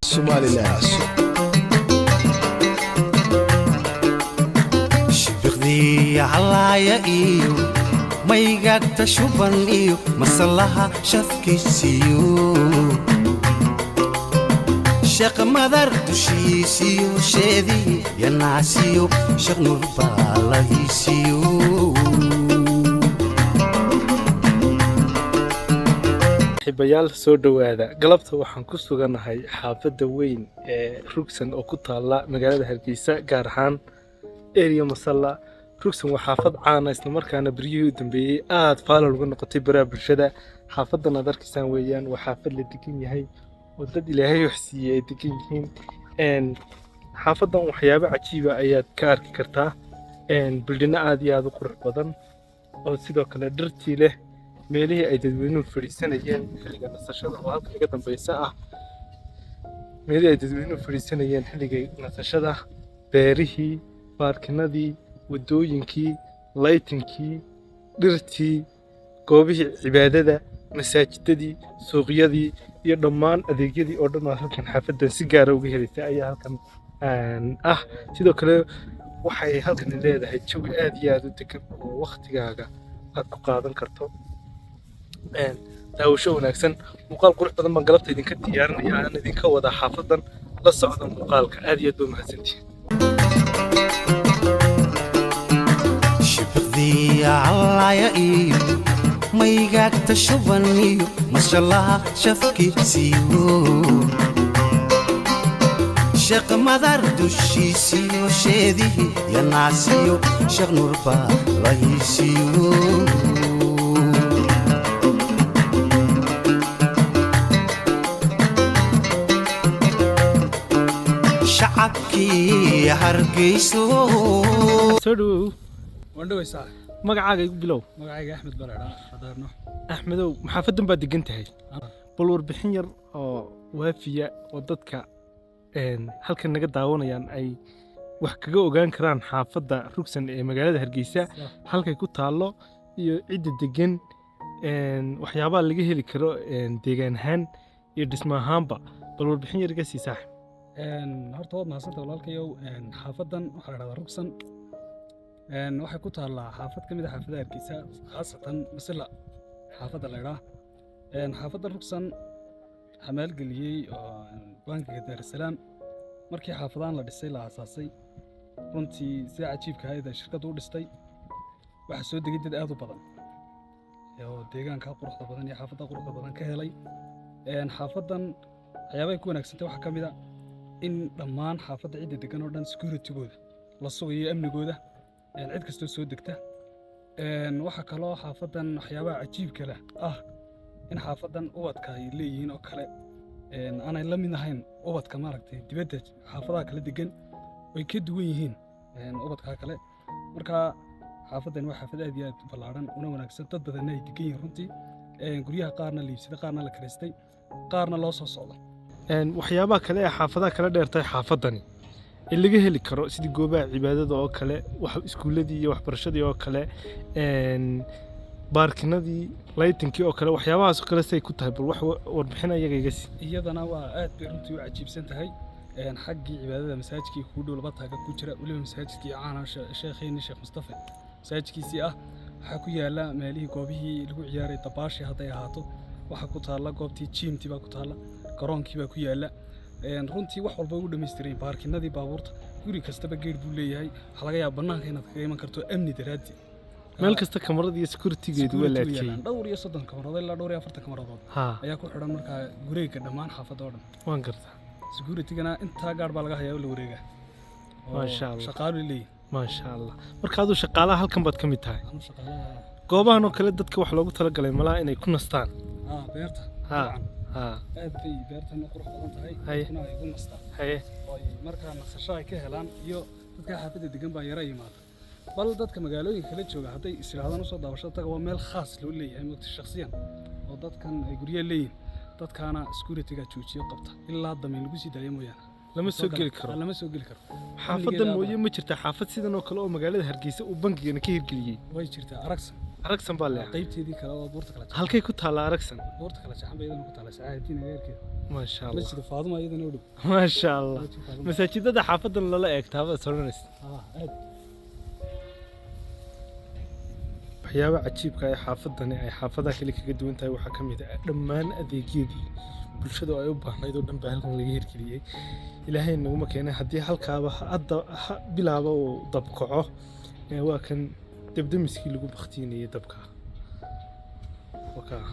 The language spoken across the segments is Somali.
Somaliland. شبغذي علايا إيو ما يقاك شبن إيو مسلها شفكي سيو شق مدر تشيسيو شيدي يا ناسيو شق نور بالله سيو xibayaal soo dhawaada galabta waxaan ku suganahay xaafadda weyn ee Rugsan oo ku taala magaalada Hargeysa gaar ahaan area Masalla Rugsan waa xaafad caan ah isla markaana beriyihii u dambeeyay aad faalal uga noqotay baraha bulshada xaafadan aad arkaysaan weeyaan waa xaafad la degan yahay oo dad Ilaahay wax siiyay ay degan yihiin xaafadan waxyaabo cajiib ah ayaad ka arki kartaa bildina aad iyo aad u qurux badan oo sidoo kale dhirtii leh meelihii ay dadweynuhu fadhiisanayeen xilliga nasashada oo halka kaga dambaysa ah meelihii ay dadweynuhu fadhiisanayeen xilliga nasashada beerihii baarkinadii wadooyinkii lightingkii dhirtii goobihii cibaadada masaajidadii suuqyadii iyo dhammaan adeegyadii oo dhan halkan xaafadan si gaar ah uga helaysa ayaa halkan ah sidoo kale waxay halkan leedahay jawi aad iyo aad u degan oo waqtigaaga aad ku qaadan karto daawasho wanaagsan muuqaal qurux badan baan galabta idinka diyaarinaya aan idinka wada xaafadan la socda muuqaalka aad iyo aad baa mahadsantihiin شبغذي علايا إيو ما يقاك شبن إيو ما شاء الله شفكي سيو شق مدر تشيسيو شيدي يا ناسيو شق نور بالله سيو شعبكي هرقيسو soo dhawow وندويسا magacaaga igu bilow magacayga Axmed Baradha Qadarno axmedow maxaafadan baad degan tahay bal warbixin yar oo waafiya oo dadka halkan naga daawanayaan ay wax kaga ogaan karaan xaafadda Rugsan ee magaalada Hargeysa halkay ku taalo iyo cidda degan waxyaabaha laga heli karo deegaan ahaan iyo dhismo ahaanba bal warbixin yar iga sii saaxib horta waad mahadsantahay walaalkayow xaafadan waxaa la dhahdaa Rugsan waxay ku taallaa xaafad ka mid ah xaafadaha Hargeysa khaasatan Masalla xaafadda la yidhaah xaafaddan Rugsan waxaa maalgeliyey bankiga Daarusalaam markii xaafadahan la dhisay la aasaasay runtii si cajiibka ahayd ay shirkaddu u dhistay waxaa soo degay dad aad u badan oo deegaanka quruxda badan iyo xaafadda quruxda badan ka helay xaafaddan waxyaabahay ku wanaagsantay waxaa ka mid ah in dhammaan xaafadda cidda degan oo dhan security-gooda la sugayo amnigooda cid kastoo soo degta waxaa kaloo xaafaddan waxyaabaha cajiibka leh ah in xaafaddan ubadka ay leeyihiin oo kale aanay la mid ahayn ubadka maaragtay dibadda xaafadaha kala degan way ka duwan yihiin ubadka kale marka xaafaddan waa xaafad aad iyo aad u ballaaran una wanaagsan dad badanna ay degan yihiin runtii guryaha qaarna la iibsaday qaarna la kiraystay qaarna loo soo socdo waxyaabaha kale ee xaafadaha kala dheertay xaafadani ee laga heli karo sidii goobaha cibaadada oo kale iskuuladii iyo waxbarashadii oo kale baarkinadii lightingkii oo kale waxyaabahaas oo kale say ku tahay bal wax warbixin ayaga iga sii iyadana waa aad bay runtii u cajiibsan tahay xaggii cibaadada masaajidkii ku dhow laba taaga ku jira weliba masaajidkii caana sheekheeni sheekh Mustafa masaajidkiisii ah waxaa ku yaala meelihii goobihii lagu ciyaaray dabaashi hadday ahaato waxaa ku taalla goobtii jiimtii baa ku taalla garoonkii baa ku yaala runtii wax walba u dhameystiray baarkinadii baabuurta guri kastaba geed buu leeyahay waxa laga yaabaa bannaanka inaad kaga iman karto amni daraadii meel kasta kamarada iyo security-geedu waa laadkay dhowr iyo 30 kamaradood ilaa dhowr iyo 40 kamaradood ayaa ku xidhan markaa wareegga dhammaan xaafadda oo dhan waan gartaa security-gana intaa gaar baa laga hayaa la wareega maasha Allah shaqaalu leeyahay maasha Allah marka aad shaqaalaha halkan baad ka mid tahay goobahan oo kale dadka wax loogu talagalay malaha inay ku nastaan beerta aad bay beertan qurux badan tahay kuna ay ugu nastaan markaa nasasho ay ka helaan iyo dadka xaafadda degan baa yara yimaada bal dadka magaalooyinka kala jooga hadday israadaan usoo daawashada taga waa meel khaas loo leeyahay mugti shakhsiyan oo dadkan ay guryaha leeyihiin dadkaana security-ga joojiyo qabta ilaa damiin lagu sii daayo mooyaane lama soo geli karo xaafadan mooye ma jirta xaafad sidan oo kale oo magaalada Hargeysa uu bankigana ka hirgeliyay way jirtaa aragsan baa leeyahay qaybteedii kale oo buurta kala halkay ku taala aragsan buurta kala jaxan baydan ku taala saacadiina weerkeeda ما شاء الله masjid faaduma iyadana u dhow ما شاء الله Masjid Faaduma. masaajidada xaafadan lala eegtaaba soranaysa aad waxyaaba cajiibka ah xaafadani ay xaafadaha kale kaga duwan tahay waxaa ka mid ah dhammaan adeegyadii bulshadu ay u baahnayd oo dhan baa halkan laga hirgeliyey ilaahay naguma keenay haddii halkaaba hadda bilaaba uu dabkaco waa kan debdemiskii lagu baktiinayay dabka wakaa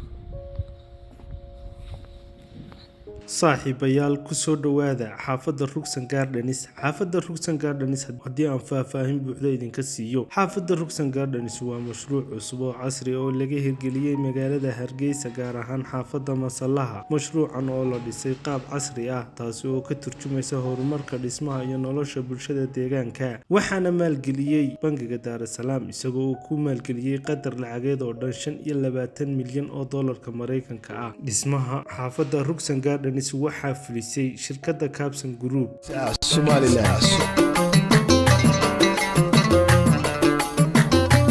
saaxiibayaal ku soo dhowaada xaafadda Rugsan Gardens. Xaafadda Rugsan Gardens haddii aan faahfaahin buuxda idinka siiyo, xaafadda Rugsan Gardens waa mashruuc cusub oo casri ah oo laga hirgeliyey magaalada Hargeysa gaar ahaan xaafadda Masallaha. Mashruucan oo la dhisay qaab casri ah taasi oo ka turjumaysa horumarka dhismaha iyo nolosha bulshada deegaanka. Waxaana maalgeliyey Bangiga Dar es Salaam isagoo uu ku maalgeliyey qadar lacageed oo dhan 25 milyan oo doolarka Mareykanka ah. Dhismaha xaafadda Rugsan Gardens waxaa fulisay shirkadda Capson Group.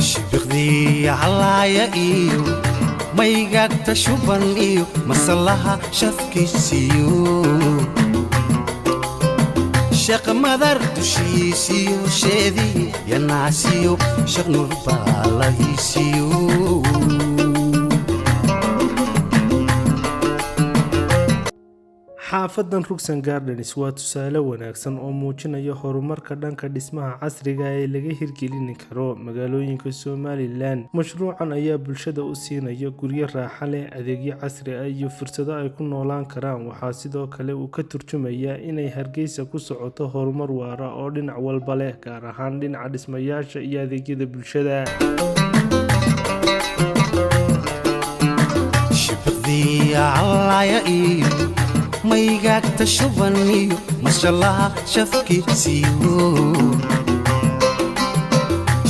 shibiqdii halaaya iyo maygagta shuban iyo masallaha shafkiisiyo shaq madar dushiisiyo sheedii yanaasiyo shaq nurbaalahiisiyo xaafadan Rugsan Gardens waa tusaale wanaagsan oo muujinaya horumarka dhanka dhismaha casriga ee laga hirgelin karo magaalooyinka Somaliland. Mashruucan ayaa bulshada u siinaya guryo raaxo leh, adeegyo casri ah iyo fursado ay ku noolaan karaan. Waxaa sidoo kale uu ka turjumayaa inay Hargeysa ku socoto horumar waara oo dhinac walba leh, gaar ahaan dhinaca dhismayaasha iyo adeegyada bulshada. shibiqdii halaaya iyo maygagta shuban iyo masallaha shafkiisiyo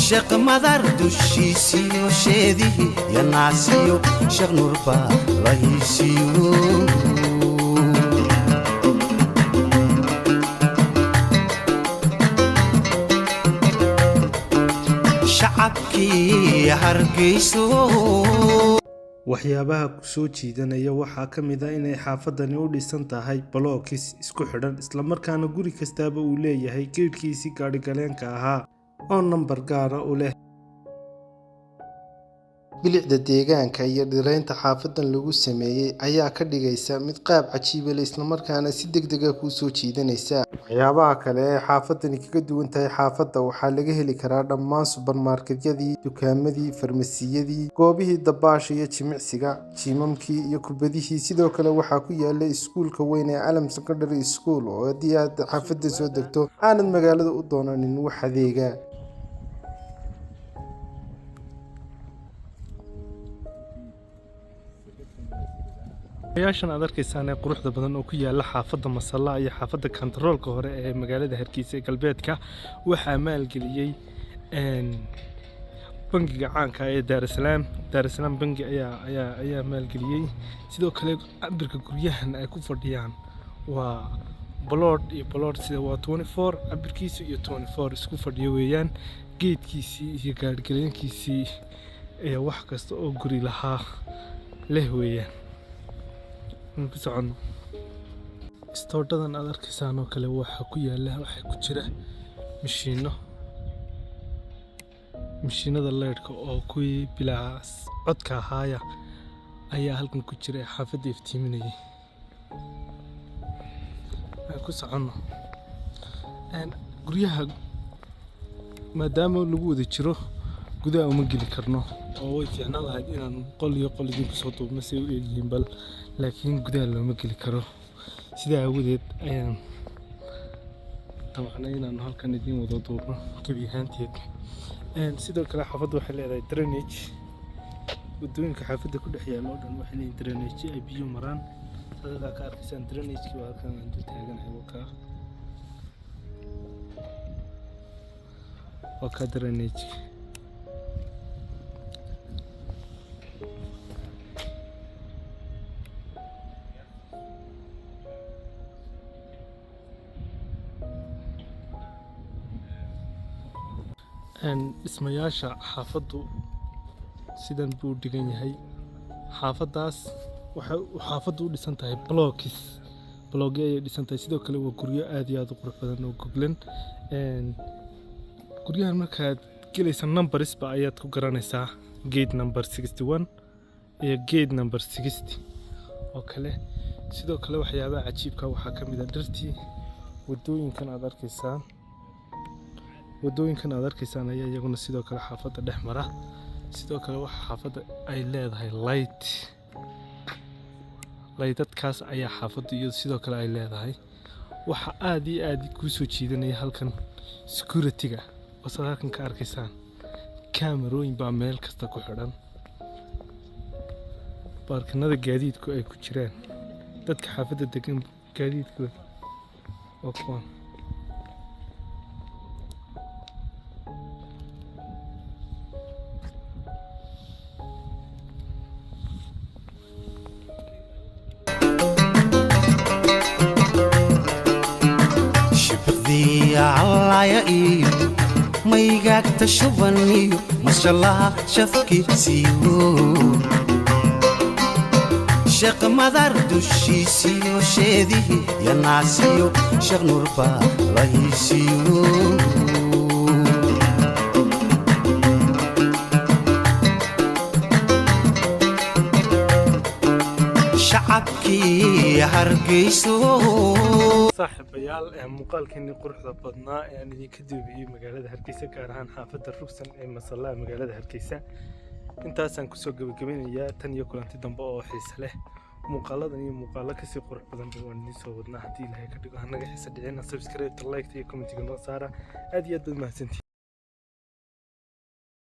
shaq madar dushiisiyo sheedii yanaasiyo shaq nurbaalahiisiyo shacabkii Hargeyso waxyaabaha ku soo jiidanaya waxaa ka mid ah inay xaafadani u dhisan tahay blocks isku xidhan isla markaana guri kastaaba uu leeyahay geedhkiisii gaadhigaleenka ahaa oo nambar gaara u leh. bilicda deegaanka iyo dhiraynta xaafadan lagu sameeyey ayaa ka dhigaysa mid qaab cajiib ah isla markaana si degdeg ah ku soo jiidanaysa. waxyaabaha kale ee xaafadani kaga duwan tahay xaafadda waxaa laga heli karaa dhammaan subarmarketyadii, dukaamadii, farmasiyadii, goobihii dabaasha iyo jimicsiga, jiimamkii iyo kubadihii. sidoo kale waxaa ku yaala iskuulka weyn ee Alam Secondary School oo haddii aad xaafadda soo degto aanad magaalada u doonanin wax adeega. yaashan aad arkaysaan ee quruxda badan oo ku yaala xaafadda Masallaha iyo xaafadda kantaroolka hore ee magaalada Hargeysa ee galbeedka waxaa maalgeliyey bangiga caanka ee Dar es Salaam bangi ayaa maalgeliyey. sidoo kale cabirka guryahan ay ku fadhiyaan waa blood iyo blood sida waa 24 cabirkiisu iyo 24 isku fadhiyo weeyaan. geedkiisii iyo gaadhgaleenkiisii ayaa wax kasta oo guri lahaa leh weeyaan. ku socon stoordadan aad arkaysaan oo kale waxaa ku yaala waxaa ku jira mishiinada leedhka oo kuwii bilaa codka ahaaya ayaa halkan ku jira xaafadda iftiiminayay. ku socono guryaha maadaama lagu wada jiro gudaha uma geli karno oo way fiicnaan lahayd inaan qol iyo qol idinku soo duubno si u eegyihiin bal laakiin gudaha looma geli karo. sidaa aawadeed ayaan damacnay inaan halkan idin wada duubno gebi ahaanteed. sidoo kale xaafaddu waxay leedahay drainage. wadooyinka xaafadda ku dhex yaalla oo dhan waxay leeyihiin drainage ay biyo maraan. halkaa ka arkaysaan drainage-kii waa halkan aan dul taaganahay waa ka drainage. dhismayaasha xaafaddu sidan buu dhigan yahay. xaafaddaas waxay xaafaddu u dhisan tahay blocks blogyo ayay dhisan tahay sidoo kale waa guryo aad iyo aad u qurux badan oo goglan guryahan markaad gelaysa numbers ba ayaad ku garanaysaa gate number 61 iyo gate number 60 oo kale sidoo kale waxyaabaha cajiibka waxaa ka mid ah dhirtii wadooyinkan aad arkaysaan ayaa iyaguna sidoo kale xaafadda dhex mara sidoo kale waxa xaafadda ay leedahay laydadkaas ayaa xaafadda iyo sidoo kale ay leedahay waxa aad iyo aad ku soo jiidanaya halkan security-ga oo halkan ka arkaysaan kaamarooyin baa meel kasta ku xidhan baarkinada gaadiidku ay ku jiraan dadka xaafadda degan gaadiidkooda oo kuwan allaya iyo maygaagta shuban iyo mashallaha shafkiisiyo sheekh madar dushiisiyo sheedihi iyo naasiyo sheekh nurba lahiisiyo shacabkii hargeyso saaxiibayaal muuqaalkeeni quruxda badnaa ee aan idinka duubiyey magaalada Hargeysa gaar ahaan xaafadda Rugsan ee Masalla magaalada Hargeysa intaasaan kusoo gabagabeynayaa tan iyo kulanti dambe oo xiiso leh muuqaaladan iyo muuqaalo kasii qurux badan waan idin soo wadnaa haddii Ilaahay ka dhigo hanaga xiiso dhicina subscribe like iyo comment noo saara aad iyo aad mahadsantihiin